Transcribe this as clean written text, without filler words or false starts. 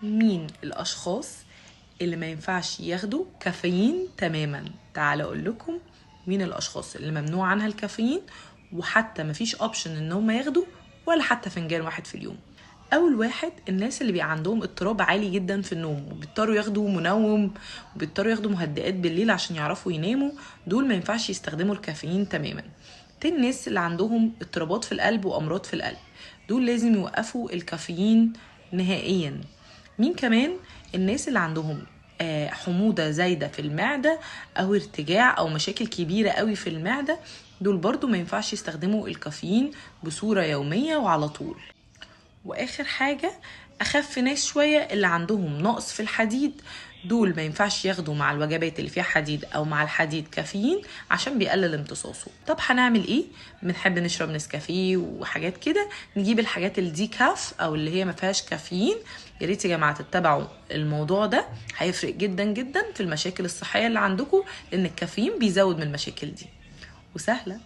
مين الاشخاص اللي ما ينفعش ياخدوا كافيين تماما؟ تعال اقول لكم مين الاشخاص اللي ممنوع عنها الكافيين، وحتى مفيش اوبشن ان هم ياخدوا ولا حتى فنجان واحد في اليوم. اول واحد الناس اللي بيبقى عندهم اضطراب عالي جدا في النوم وبيضطروا ياخدوا منوم وبيضطروا ياخدوا مهدئات بالليل عشان يعرفوا يناموا، دول ما ينفعش يستخدموا الكافيين تماما. تاني الناس اللي عندهم اضطرابات في القلب وامراض في القلب، دول لازم يوقفوا الكافيين نهائيا. مين كمان؟ الناس اللي عندهم حموضة زايدة في المعدة او ارتجاع او مشاكل كبيرة قوي في المعدة، دول برضو ما ينفعش يستخدموا الكافيين بصورة يومية وعلى طول. واخر حاجة اخف ناس شوية اللي عندهم نقص في الحديد، دول ما ينفعش ياخدوا مع الوجبات اللي فيها حديد او مع الحديد كافيين عشان بيقلل امتصاصه. طب هنعمل ايه؟ بنحب نشرب نسكافيه وحاجات كده، نجيب الحاجات الديكاف او اللي هي ما فيهاش كافيين. يا ريت يا جماعه تتبعوا الموضوع ده، هيفرق جدا جدا في المشاكل الصحيه اللي عندكم، لان الكافيين بيزود من المشاكل دي. وسهله.